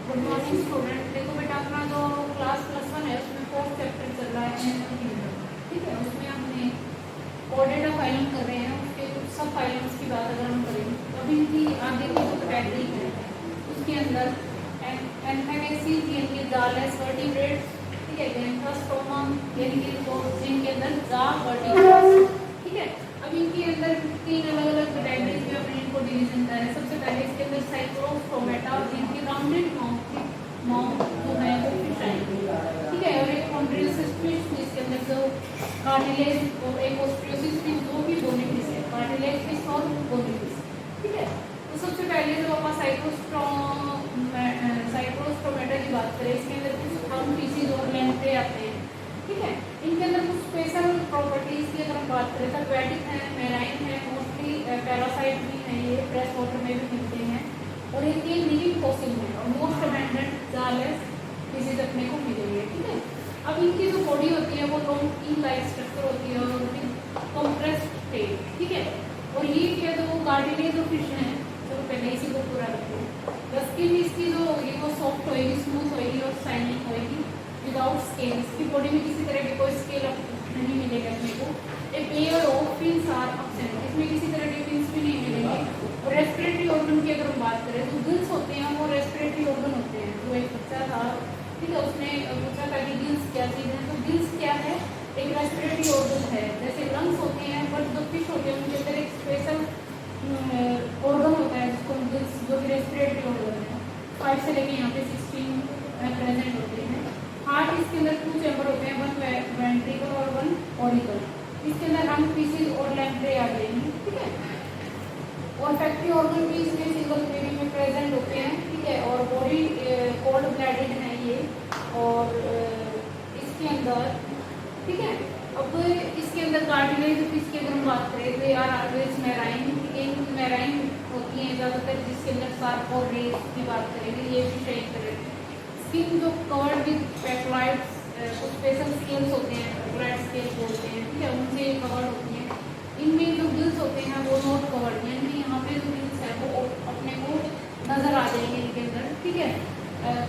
Good morning student. देखो बेटा, अपना जो क्लास +1 है उसमें 4th चैप्टर चल रहा है एनिमल किंगडम। ठीक है, उसमें हमने कोडेटा फाइलम कर रहे हैं, उसके कुछ सब फाइलम्स की बात अगर हम करें तो अभी इनकी आगे की जो कैटेगरी है उसके अंदर एंथैगेसीज यानी कि जालस वर्टिब्रेट्स, ठीक है, गैंथोस्टोमा यानी कि तो जिनके अंदर जा वर्टिब्रेट्स। ठीक है, अब इनके अंदर 3 अलग अलग कैटेगरीज में अपने इनको डिवीजन करा है। सबसे पहले इसके अंदर साइक्लोस्टोमेटा जिनकी राउंडेड माउथ जो है वो फिश आएंगे। ठीक है, और एक कॉन्ड्रियोसिस फिश जिसके अंदर जो कार्टिलेज और एक ऑस्ट्रियोसिस फिश जो भी बोनी फिश है, कार्टिलेज फिश और बोनी फिश। ठीक है, तो सबसे पहले जो अपन साइक्लोस्टोमेटा की बात करें, इसके अंदर कुछ हम पीसीज और लेंथे आते हैं। ठीक है, इनके अंदर कुछ स्पेशल प्रॉपर्टीज की अगर हम बात करें तो एक्वेटिक है, मेराइन है, मोस्टली पैरासाइट भी है, ये फ्रेश वाटर में भी मिलते हैं और इनकी लिविंग फॉसिल है और मोस्ट अबेंडेंट जालस स्पीसीज अपने को मिलेंगे। ठीक है, अब इनकी जो बॉडी होती है वो लॉन्ग टी लाइक स्ट्रक्चर होती है और कॉम्प्रेस्ड टेल। ठीक है, और ये क्या जो कार्टिलेज जो फिश हैं, चलो पहले इसी को पूरा रखते हैं। स्किन इसकी जो होगी वो सॉफ्ट होगी, स्मूथ होगी और शाइनिंग होगी विदाउट स्केल। इसकी बॉडी में किसी तरह की कोई स्केल नहीं मिलेगा अपने को। A pair of fins are absent, इसमें किसी तरह के फिन्स भी नहीं मिलेंगे। और रेस्पिरेटरी ऑर्गन की अगर हम बात करें तो गिल्स होते हैं, वो रेस्पिरेटरी ऑर्गन होते हैं। जो एक बच्चा था, ठीक है, उसने पूछा था कि गिल्स क्या चीज़ है, तो गिल्स क्या है, एक रेस्पिरेटरी ऑर्गन है। जैसे लंग्स होते हैं, बट जो फिश होते हैं उनके अंदर एक स्पेशल ऑर्गन होता है जिसको गिल्स, जो कि रेस्पिरेटरी ऑर्गन है। 5 से लेके यहाँ पे 16 प्रेजेंट होते हैं। हार्ट इसके अंदर 2 चैम्बर होते हैं, 1 वेंट्रिकल और 1 ऑरिकल। इसके अंदर हम पीसीज और लैम्प्रे आ जाएंगे। ठीक है, और फैक्ट्री ऑर्गन भी इसमें सिंगल बेबी में प्रेजेंट होते हैं। ठीक है, और बॉडी कोल्ड ब्लडेड है ये। और इसके अंदर, ठीक है, अब इसके अंदर कार्टिलेज इसकी अगर हम बात करें तो यार ऑलवेज मेराइन, मेराइन होती है ज़्यादातर, जिसके अंदर शार्प और रेस की बात करेंगे, ये भी सही करें। स्किन जो कवर्ड विद पेक्टोराइड्स, कुछ स्पेशल स्केल्स होते हैं, पेक्टोराइड स्केल बोलते हैं। ठीक है, उनसे कवर्ड होती हैं। इनमें जो गिल्स होते हैं वो नॉट कवर्ड, यानी यहाँ पे जो गिल्स है वो अपने को नजर आ जाएंगे इनके अंदर। ठीक है,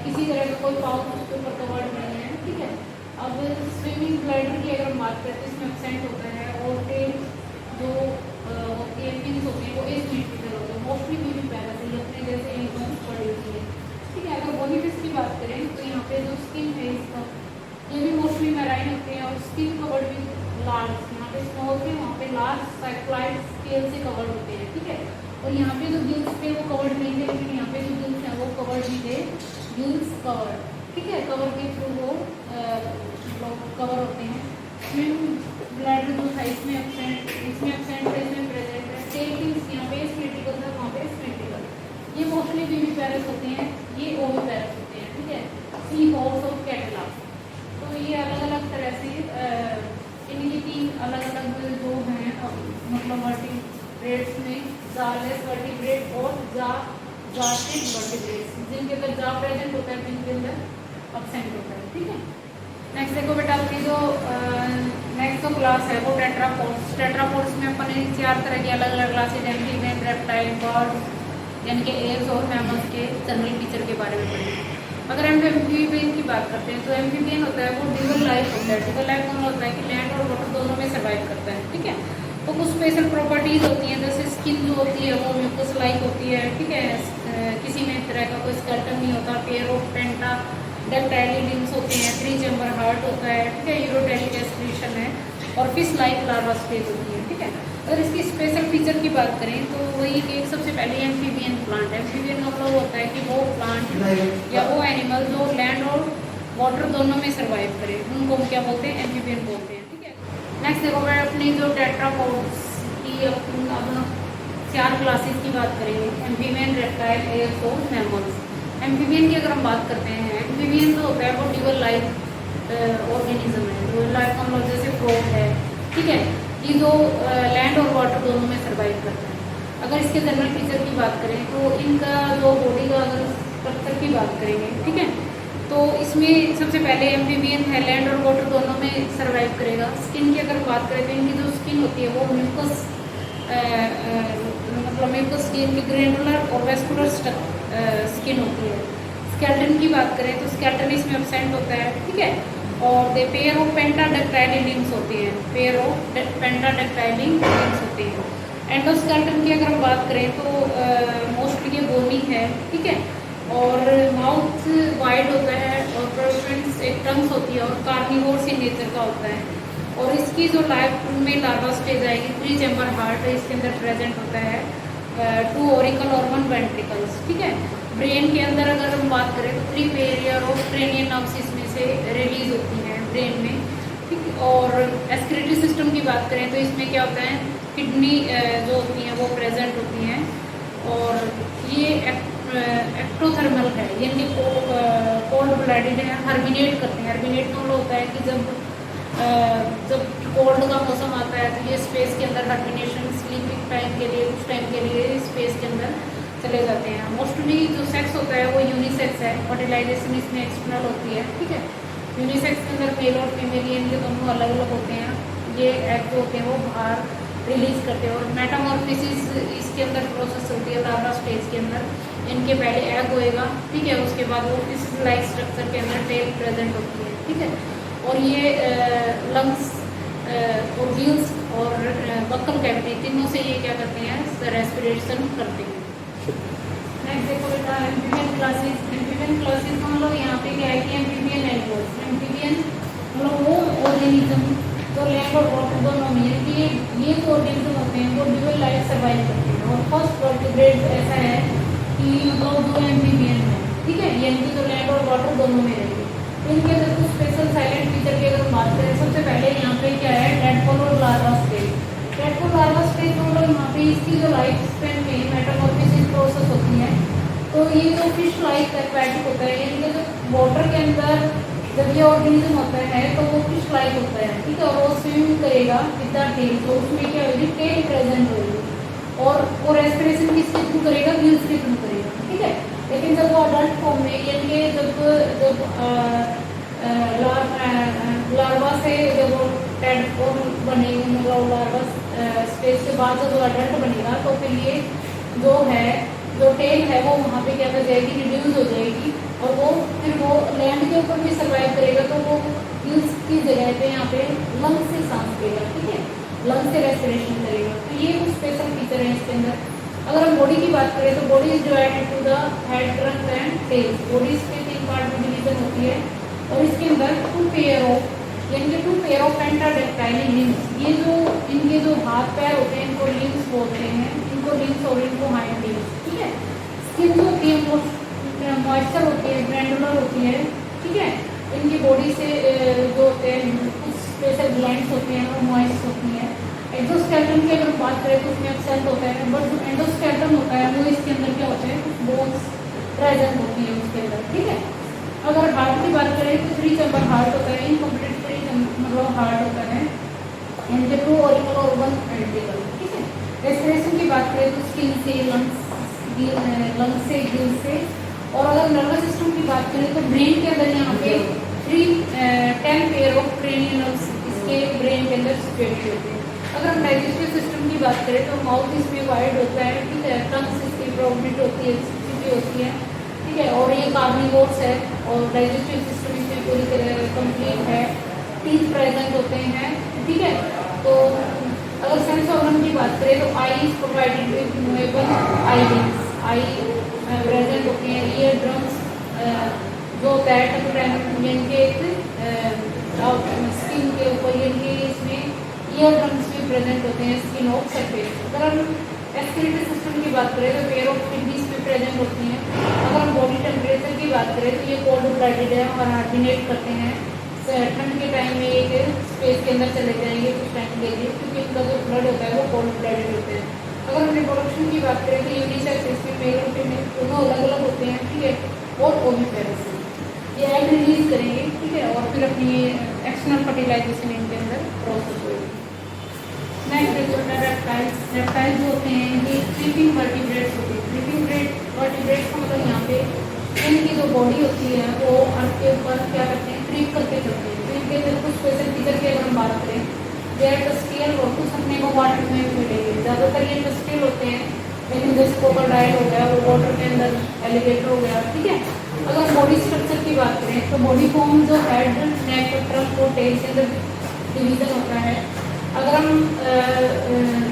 किसी तरह का कोई पाउच उसके ऊपर कवर्ड नहीं है। ठीक है, अब स्विमिंग ब्लैडर की अगर हम बात करते हैं इसमें एब्सेंट होता है। और टेल जो होती है, फिन्स होती है, वो एसिमेट्रिकल होते हैं, मोस्टली भी पैरासिल अपने जैसे एनिमल्स पड़ी होती है। ठीक है, अगर बॉडी फिश की बात करें तो यहाँ पे जो स्किन है इसका, ये भी मोस्टली मेराइन होते हैं और स्किन कवर्ड भी लार्ज, यहाँ पे स्मॉल थे, वहाँ पे लार्ज साइक्लाइड स्केल से कवर्ड होते हैं। ठीक है, और यहाँ पे जो गिल्स थे वो कवर्ड नहीं थे, लेकिन यहाँ पे जो गिल्स हैं वो कवर्ड भी थे, गिल्स कवर्ड। ठीक है, कवर के थ्रू वो कवर होते हैं। स्विम ब्लैडर जो था इसमें एब्सेंट, इसमें एब्सेंट है, इसमें प्रेजेंट है। टेल फिन्स यहाँ पे सिमेट्रिकल था, वहाँ पे सिमेट्रिकल। ये मोस्टली बेबी पैरस होते हैं, ये ओवी पैरस होते हैं। ठीक है, सी हॉर्स और कैटला। तो ये अलग अलग तरह से इनकी 3 अलग अलग जो हैं, मतलब वर्टिब्रेट्स में जालेस वर्टिब्रेट और जार्टेड वर्टिब्रेट्स, जिनके अंदर जा प्रेजेंट होता है, जिनके अंदर एब्सेंट होता है। ठीक है, नेक्स्ट देखो बेटा, अपनी जो नेक्स्ट जो क्लास है वो टेट्रापोड्स। टेट्रापोड्स में अपन 4 तरह की अलग अलग क्लासेज, एम्फीबियन, रेप्टाइल, बर्ड यानी कि एयर्स और मैमल्स के जनरल फीचर के बारे में पढ़ेंगे। अगर हम एम्फीबियन की बात करते हैं तो एम्फीबियन होता है वो ड्यूअल लाइफ होता है। ड्यूअल लाइफ कौन होता है कि लैंड और वाटर दोनों में सर्वाइव करता है। ठीक है, तो कुछ स्पेशल प्रॉपर्टीज होती हैं, जैसे स्किन जो होती है वो म्यूकस लाइक होती है। ठीक है, किसी में तरह का कोई स्केलेटन नहीं होता। पेयर ऑफ पेंटा डक्टाइली लिम्स होते हैं, 3 चैम्बर हार्ट होता है। ठीक है, यूरोटेलिक एस्पिरेशन है और फिश लाइक लार्वा स्टेज होती है। ठीक है, अगर इसकी स्पेशल फीचर की बात करें तो वही कि सबसे पहले एम्फीबियन प्लांट। एम्फीबियन का मतलब होता है कि वो प्लांट या वो एनिमल जो लैंड और वाटर दोनों में सर्वाइव करे, उनको हम क्या बोलते हैं, एम्फीबियन बोलते हैं। ठीक है, नेक्स्ट देखो मैं अपनी जो टेट्रापोड्स की अब 4 क्लासेस की बात करेंगे, एम्फीबियन, रेप्टाइल, एयर्स और मैमल्स। एम्फीबियन की अगर हम बात करते हैं, एम्फीबियन जो होता है वो ड्यूअल लाइफ ऑर्गेनिज्म है। ड्यूअल लाइफ का मतलब जैसे फ्रॉग है। ठीक है, ये जो लैंड और वाटर दोनों में सर्वाइव करता है। अगर इसके जनरल फीचर की बात करें तो इनका जो बॉडी का अगर स्ट्रक्चर की बात करेंगे, ठीक है, तो इसमें सबसे पहले एम्फीबियन है, लैंड और वाटर दोनों में सर्वाइव करेगा। स्किन की अगर बात करें तो इनकी जो स्किन होती है वो म्यूकस, मतलब म्यूकस की इनकी ग्रेनुलर और वेस्कुलर स्किन होती है। स्केलेटन की बात करें तो स्केलेटन इसमें एब्सेंट होता है, ठीक है। और दे पेयर ऑफ पेंटाडक्टाइल लिम्स होती है, पेयर ऑफ पेंटाडक्टाइल लिम्स होती है। एंडोस्केलेटन की अगर हम बात करें तो मोस्टली ये बोनी है, ठीक है। और माउथ वाइड होता है और प्रोफेंस एक टंग्स होती है और कार्निवोर सी नेचर का होता है। और इसकी जो लाइफ में लार्वा स्टेज आएगी, 3 चैम्बर हार्ट इसके अंदर प्रेजेंट होता है, 2 ऑरिकल और 1 वेंट्रिकल्स, ठीक है। ब्रेन के अंदर अगर हम बात करें तो 3 पेरियर और क्रेनियन नर्व्स इसमें से रिलीज होती हैं ब्रेन में, ठीक है। और एक्सक्रीटरी सिस्टम की बात करें तो इसमें क्या होता है, किडनी जो होती हैं वो प्रेजेंट होती हैं। और ये एक्टोथर्मल है, यानी कोल्ड ब्लडेड है, हर्मिनेट करते हैं। हर्मिनेट तो होता है कि जब कोल्ड का मौसम आता है तो ये स्पेस के अंदर हर्मिनेशन स्लीपिंग टाइम के लिए, कुछ टाइम के लिए स्पेस के अंदर चले जाते हैं। मोस्टली जो सेक्स होता है वो यूनिसेक्स है, फर्टिलाइजेशन इसमें एक्सटर्नल होती है, ठीक है। यूनिसेक्स के अंदर मेल और फीमेल इनके दोनों अलग अलग होते हैं। ये एग जो होते हैं वो बाहर रिलीज करते हैं। और मेटामॉर्फोसिस इसके अंदर प्रोसेस होती है लार्वा स्टेज के अंदर। इनके पहले एग होएगा, ठीक है, उसके बाद वो इस लाइक स्ट्रक्चर के अंदर टेल प्रेजेंट होती है, ठीक है। और ये लंग्स और व्हील्स और बक्कल कैविटी तीनों से ये क्या करते हैं, रेस्पिरेशन करते हैं। नेक्स्ट देखो बेटा एम्फीबियन क्लासेस। एम्फीबियन क्लासेस का मतलब यहाँ पे क्या है कि एम्फीबियन एनिमल्स, एम्फीबियन मतलब वो ऑर्गेनिज्म जो लैंड और वाटर दोनों में, यानी ये जो ऑर्गेनिज्म होते हैं वो ड्यूअल लाइफ सर्वाइव करते हैं। और फर्स्ट वर्टिब्रेट ऐसा है कि मतलब दो एम्फीबियन है, ठीक है, यानी जो लैंड और वाटर दोनों में रहते हैं। इनके अंदर कुछ स्पेशल साइलेंट फीचर की अगर हम बात करें, सबसे पहले यहाँ पे क्या है, टेडपोल और larva stage. Tadpole larva stage मतलब यहाँ पे इसकी जो लाइफ स्पेन में मेटामॉर्फोसिस प्रोसेस होती है। तो ये जो फिश लाइक एक्वेटिक होता है, इनके जो वाटर के अंदर जब ये ऑर्गेनिज्म होता है तो वो फिश लाइक होता है, ठीक है। और वो स्विम करेगा विदाउट टेल, तो उसमें क्या होगी, टेल प्रेजेंट होगी। और वो रेस्पिरेशन किसके थ्रू करेगा, व्हील्स के थ्रू करेगा, ठीक है। लेकिन जब वो अडल्ट फॉर्म में, यानी जब लार्वा से जब वो टेडपोल बनेगी, मतलब लार्वा स्टेज के बाद जब वो अडल्ट बनेगा तो फिर ये जो है, जो टेल है वो वहाँ पे क्या कर जाएगी, रिड्यूस हो जाएगी। और वो फिर वो लैंड के ऊपर भी सर्वाइव करेगा, तो वो व्हील्स की जगह पे यहाँ पे लंग्स से सांस लेगा, ठीक है, लंग्स से रेस्पिरेशन करेगा। तो ये कुछ स्पेशल फीचर है इसके अंदर। अगर हम बॉडी की बात करें तो body is divided to the head, trunk and tail. Body के 3 पार्ट में डिवीजन होती है। और इसके अंदर 2 पेयर ऑफ, यानी 2 पेयर ऑफ पेंटाडक्टाइल लिम्स, ये जो इनके जो हाथ पैर होते हैं इनको लिम्स बोलते हैं, इनको लिम्स और इनको हाइंड लिम्स, ठीक है। स्किन जो होती है वो मॉइस्चर होती है, ग्लैंडुलर होती है, ठीक है। इनकी बॉडी से जो होते हैं कुछ स्पेशल ग्लैंड्स होती हैं वो मॉइस्ट होती हैं। एक्सोस्केलेटन की अगर बात करें तो उसमें एब्सेंट होता है, बट जो एंडोस्केलेटन होता है वो इसके अंदर क्या होता है, कुछ बोन्स प्रेजेंट होती है उसके अंदर, ठीक है। अगर हार्ट की बात करें तो 3 चैम्बर हार्ट होता है, इनकम्प्लीट 3 मतलब हार्ट होता है, इनके 2 ऑरिकल और 1 वेंट्रिकल, ठीक है। रेस्पिरेशन की बात करें तो स्किन से, लंग्स से, गिल से। और अगर नर्वस सिस्टम की बात करें तो ब्रेन के अंदर यहाँ पे 10 पेयर ऑफ क्रेनियल नर्व्स इसके ब्रेन के अंदर सिचुएटेड होते हैं। अगर हम डाइजेस्टिव सिस्टम की बात करें तो माउथ इसमें वाइड होता है, ठीक है, टंग्स इसकी प्रोमिनेंट होती है, स्टिफी होती है, ठीक है। और ये कार्निवोर्स है और डाइजेस्टिव सिस्टम इसमें पूरी तरह कंप्लीट है, टीथ प्रेजेंट होते हैं, ठीक है। तो अगर सेंस ऑर्गन की बात करें तो eye is provided with movable eyelids, eye present होती हैं। ईयर ड्रम्स जो होता है इनके स्किन के ऊपर, इनके इसमें ईयर ड्रम्स भी प्रेजेंट होते हैं स्किन ऑफ सरफेस। अगर हम एक्सक्रीटरी सिस्टम की बात करें तो पेयर ऑफ किडनीज में प्रेजेंट होती हैं। अगर हम बॉडी टेम्परेचर की बात करें तो ये कोल्ड ब्लडेड है और हार्डिनेट करते हैं। ठंड के टाइम में एक स्पेस के अंदर चले जाएंगे कुछ टाइम के लिए, क्योंकि इनका जो ब्लड होता है वो कोल्ड ब्लडेड होते हैं। अगर हम रिप्रोडक्शन की बात करें तो यूनिसेक्स, इसमें मेल और फीमेल दोनों अलग अलग होते हैं, ठीक है। और ओविपेरेस ये एग रिलीज करेंगे, ठीक है, और फिर अपनी एक्सटर्नल फर्टिलाइजेशन इनके अंदर प्रोसेस होगी। नेक्स्ट देखो रेप्टाइल्स। रेप्टाइल्स जो होते हैं ये क्रीपिंग वर्टिब्रेट्स होते हैं। क्रीपिंग वर्टिब्रेट्स का मतलब यहाँ पे इनकी जो बॉडी होती है वो अर्थ के ऊपर क्या करते हैं, क्रीप करके चलते हैं। तो इनके अंदर कुछ स्पेशल फीचर की अगर हम बात करें, ये टस्टियल और कुछ अपने को वाटर में मिलेंगे। ज़्यादातर ये टस्टियल होते हैं, लेकिन जैसे क्रोकोडाइल हो गया वो वाटर के अंदर, एलिगेटर हो गया, ठीक है, अगर हम बॉडी स्ट्रक्चर की बात करें तो बॉडी फॉर्म जो हेड, नेक, ट्रंक और टेल के अंदर डिवीजन होता है। अगर हम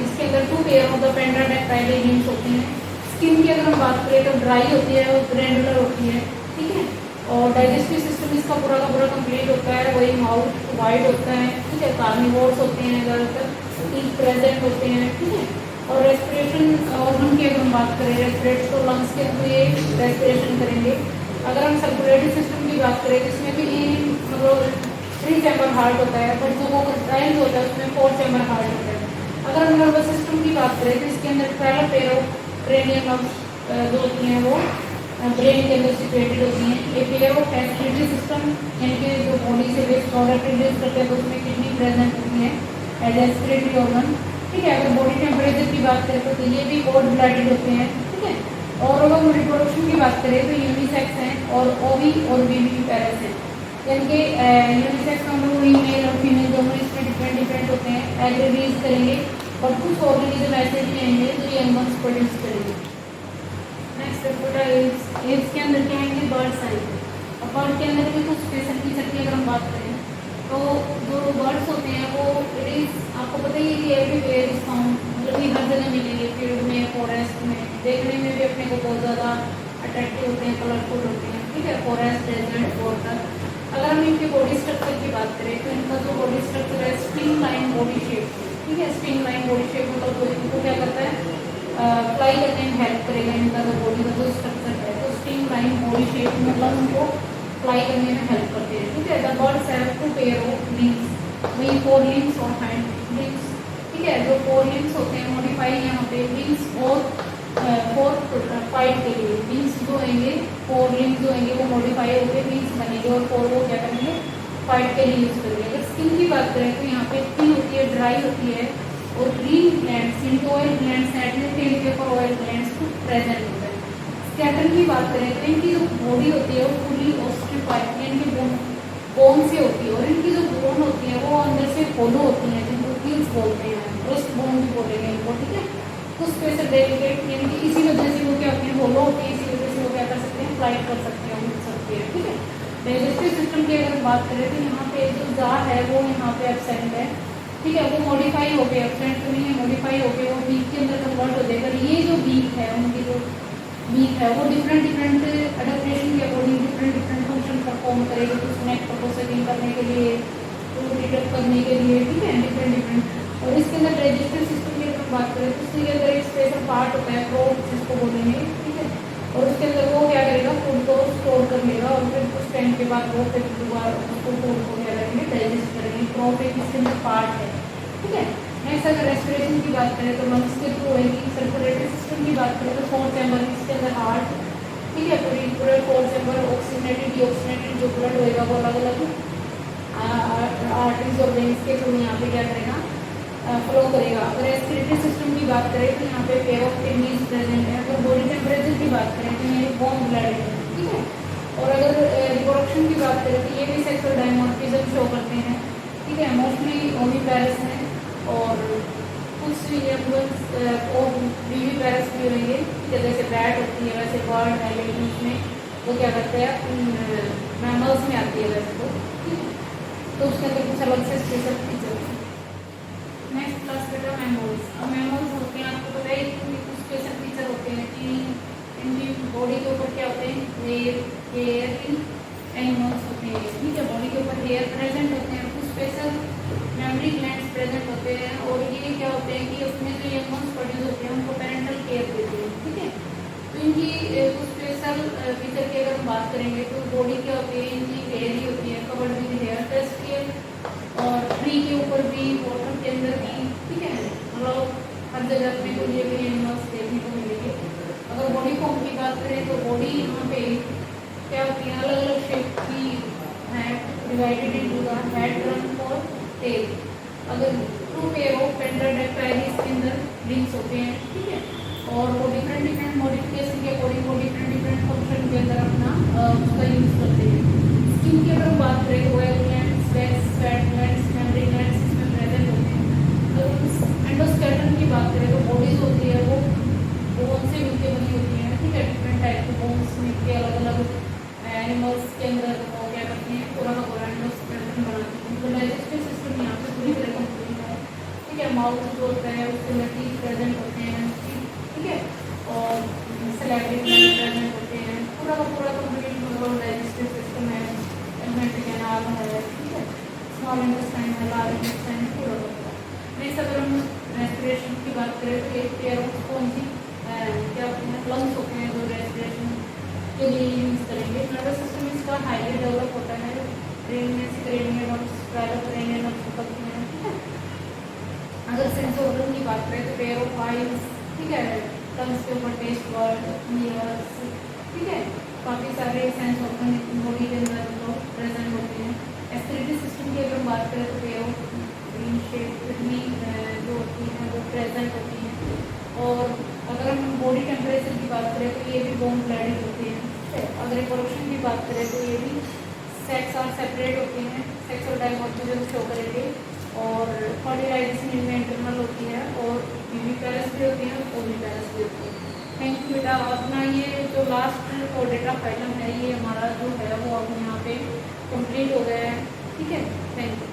इसके अंदर 2 pair of the pentadactyl limbs होते हैं। स्किन की अगर हम बात करें तो ड्राई होती है और ग्रैनुलर होती है, ठीक है। और डाइजेस्टिव सिस्टम इसका पूरा का पूरा कंप्लीट होता है, वही माउथ वाइड होता है, ठीक है। कार्निवोर्स होते हैं, ज़्यादातर टीथ प्रेजेंट होते हैं, ठीक है। और रेस्पिरेशन ऑर्गन की अगर हम बात करें, रेस्पिरेट तो लंग्स के थ्रू ये रेस्पिरेशन करेंगे। अगर हम सर्कुलेटरी सिस्टम की बात करें जिसमें भी मतलब 3 चैम्बर हार्ट होता है, बट जो वो ट्रायल होता है उसमें 4 चैम्बर हार्ट होता है। अगर हम नर्वस सिस्टम की बात करें तो इसके अंदर 12 पेयर ऑफ क्रेनियल नर्व्स जो होती हैं वो ब्रेन के अंदर सिचुएटेड होती हैं। ये पेयर ऑफ रेस्पिरेटरी सिस्टम यानी कि जो बॉडी से वेस्ट प्रोडक्ट रिलीज करते हैं तो उसमें किडनी प्रेजेंट होती है एज रेस्पिरेटरी ऑर्गन, ठीक है। अगर बॉडी टेम्परेचर की बात करें तो ये भी कोल्ड ब्लडेड होते हैं, ठीक है। और अगर हम रिप्रोडक्शन की बात करें तो यूनिसेक्स हैं और ओवी और वीवी पैरस हैं, यानी कि यूनिसेक्स में हम मेल और फीमेल दोनों इसमें डिफरेंट होते हैं, एग रिलीज करेंगे। और कुछ ऑर्गेनिज्म ऐसे भी आएंगे जो यंग वंस प्रोड्यूस करेंगे। नेक्स्ट एव्स के अंदर क्या आएंगे, बर्ड्स आएंगे। और बर्ड के अंदर भी कुछ स्पेशल फीचर की अगर हम बात करें तो जो बर्ड्स होते हैं वो इट इज आपको पता ही है कि एवरीवेयर इज फाउंड, मतलब कि हर जगह मिलेंगे, फील्ड में, फॉरेस्ट में, देखने में भी अपने को बहुत ज़्यादा अट्रैक्टिव होते हैं, कलरफुल होते हैं, ठीक है। Forest, desert, water. अगर हम इनके बॉडी स्ट्रक्चर की बात करें तो इनका जो बॉडी स्ट्रक्चर है स्ट्रिंग लाइन बॉडी शेप, ठीक है। स्ट्रिंग लाइन बॉडी शेप मतलब इनको क्या करता है, फ्लाई करने में हेल्प करेगा इनका जो बॉडी का जो स्ट्रक्चर है। तो स्ट्रिंग लाइन बॉडी शेप मतलब उनको फ्लाई करने में हेल्प करते हैं, ठीक है। The birds have 2 pair of wings, वही 4 लिम्स और हैंड लिम्स, ठीक है। जो 4 लिम्स होते हैं मॉडिफाई यहाँ पे विंग्स और 4 फाइट के लिए विंग्स जो होंगे, 4 लिम्स जो होंगे वो मॉडिफाई होकर विंग्स बनेंगे और 4 वो क्या करेंगे, फाइट के लिए यूज करेंगे। अगर स्किन की बात करें तो यहाँ पे स्किन होती है, ड्राई होती है और ग्रीन ग्लैंड्स, इनके ऑयल ग्लैंड्स एटने टेल के ऊपर ऑयल ग्लैंड्स प्रेजेंट होता है। स्केलेटन की बात करें तो इनकी जो बॉडी होती है वो पूरी ऑस्टिफाइड यानी कि बोन से होती है, और इनकी जो बोन होती है वो अंदर से होलो होती है, जिनको कील्स बोलते हैं, ब्रेस्ट बोन भी बोलेंगे इनको, ठीक है। कुछ स्पेशल डेलिकेट यानी कि इसी वजह से वो क्या होती है, होलो होती है, इसी वजह से वो क्या कर सकते हैं, फ्लाइट कर सकते हैं, उड़ सकते हैं, ठीक है। डाइजेस्टिव सिस्टम की अगर बात करें तो यहाँ पे जो जा है वो यहाँ पे एब्सेंट है, ठीक है। वो मॉडिफाई हो गए, एब्सेंट तो नहीं है, मॉडिफाई हो गए, वो बीक के अंदर कन्वर्ट हो जाएगा। ये जो बीक है उनकी जो बीक है वो डिफरेंट अडेप्टेशन के अकॉर्डिंग डिफरेंट फंक्शन परफॉर्म करेगी, कुछ नेक प्रोसेसिंग करने के लिए, फूड डिटेक्ट करने के लिए, ठीक है, डिफरेंट। और इसके अंदर डाइजेस्टिव सिस्टम की अगर बात करें तो इसके अंदर एक स्पेशल पार्ट होता है थ्रोट जिसको बोलेंगे, ठीक है। और उसके अंदर वो क्या करेगा, फूड को स्टोर कर लेगा और फिर कुछ टाइम के बाद वो फिर दोबारा उसको फूड को क्या करेंगे, डाइजेस्ट करेंगे। थ्रोट एक इसके अंदर पार्ट है, ठीक है। नेक्स्ट अगर रेस्पिरेशन की बात करें तो लंग्स के थ्रू होगी। सर्कुलेटरी सिस्टम की बात करें तो 4 चैम्बर, इसके अंदर हार्ट, ठीक है, पूरे 4 चैम्बर, ऑक्सीजनेटेड डीऑक्सीजनेटेड जो ब्लड होएगा वो अलग अलग आर्टरीज और वेन्स के थ्रू यहाँ पे क्या करेगा, फ्लो करेगा। अगर रेस्पिरेटरी सिस्टम की बात करें तो यहाँ पे पेयर ऑफ किडनीज प्रेजेंट है। अगर बॉडी टेम्परेचर की बात करें तो ये वार्म ब्लड है, ठीक है। और अगर रिप्रोडक्शन की बात करें तो ये भी सेक्सुअल डायमॉर्फिज्म शो करते हैं, ठीक है। मोस्टली ओविपेरस हैं और कुछ यंग और बीवी पैरस भी होंगे, ठीक है। जैसे बैट होती है वैसे बर्ड है, लेकिन उसमें वो क्या करते हैं, मैमल्स में आती है वैसे तो, ठीक है। तो उसके अंदर कुछ अलग से स्पेशल फीचर है। नेक्स्ट क्लास बेटा मैमल्स। अब मैमल्स होते हैं, आपको पता है कि कुछ स्पेशल फीचर होते हैं कि इनकी बॉडी के ऊपर क्या होते हैं, हेयर एनिमल्स होते हैं, ठीक है। बॉडी के ऊपर हेयर प्रेजेंट होते हैं, कुछ स्पेशल मेमोरी ग्लैंड्स प्रेजेंट होते हैं, और ये क्या होते हैं कि उसमें जो यंग वंस प्रोड्यूस होते हैं उनको पेरेंटल केयर देते हैं, ठीक है। तो इनकी कुछ स्पेशल फीचर की अगर हम बात करेंगे तो बॉडी क्या होती है, इनकी हेयर ही होती है, कवर्ड विद हेयर, टेस्टियल और ट्री के ऊपर भी, वाटर के अंदर भी, ठीक है। मतलब हर जगह अपने को ये भी एनिमल्स देखने को मिलेंगे। अगर बॉडी फॉर्म की बात करें तो बॉडी यहाँ पे क्या होती है, अलग अलग शेप की है, divided into the head, trunk और टेल। अगर 2 पेयर ऑफ पेंटाडेक्टाइल के अंदर लिंक्स होते हैं, ठीक है। और वो डिफरेंट मॉडिफिकेशन के अकॉर्डिंग वो डिफरेंट फंक्शन के अंदर अपना उसका यूज करते हैं। स्किन की अगर हम बात करें तो oil glands, wax, fat glands, mammary glands इसमें प्रेजेंट होते हैं। अगर एंडोस्केलेटन की बात करें तो बॉडीज होती है वो बोन से मिलकर बनी होती है, ठीक है। डिफरेंट टाइप के बोन्स मिलकर अलग अलग इसके अंदर वो क्या करते हैं, पूरा का पूरा एंडोस्केलेटन बनाते हैं। तो डाइजेस्टिव सिस्टम यहाँ पे पूरी तरह कंप्लीट है, ठीक है। माउथ जो होता है उसके अंदर टीथ प्रेजेंट होते हैं, ठीक है, और सैलिवरी ग्लैंड प्रेजेंट होते हैं, पूरा का पूरा कंप्लीट मतलब डाइजेस्टिव सिस्टम है, एलिमेंट्री कैनाल है, ठीक है, स्मॉल इंटेस्टाइन है, लार्ज इंटेस्टाइन है, पूरा का पूरा। नेक्स्ट अगर हम रेस्पिरेशन की बात करें तो एक पेयर ऑफ कौन सी क्या लंग्स होते हैं जो रेस्पिरेशन के लिए यूज करेंगे। नर्वस सिस्टम इसका हाईली डेवलप होता है, ब्रेन में से क्रेनियल नर्व्स, पैराक्रेनियल नर्व्स निकलती हैं, ठीक है। अगर सेंस ऑर्गन की बात करें तो पेयर ऑफ आइज, ठीक है, टंग्स के ऊपर टेस्ट बर्ड, ईयर्स, ठीक है, काफ़ी सारे सेंस ऑर्गन बॉडी के अंदर जो प्रेजेंट होते हैं। एस्पिरेटरी सिस्टम की अगर हम बात करें तो pair of green shape kidney जो होती हैं वो प्रेजेंट होती हैं। और अगर हम बॉडी टेम्परेचर की बात करें तो ये भी बोन ब्लैडिंग होती है, ठीक है। अगर रिप्रोडक्शन की बात करें तो ये भी सेक्स और सेपरेट होती हैं, सेक्स और डाइमॉर्फिज्म शो करेंगे। और फर्टिलाइजेशन इनमें इंटरनल होती है, और विविपेरस भी होती है, ओविपेरस भी होती है। थैंक यू बेटा। अपना ये जो लास्ट कोडेटा फाइलम है ये हमारा जो है वो अब यहाँ पे कंप्लीट हो गया है, ठीक है। Thank you.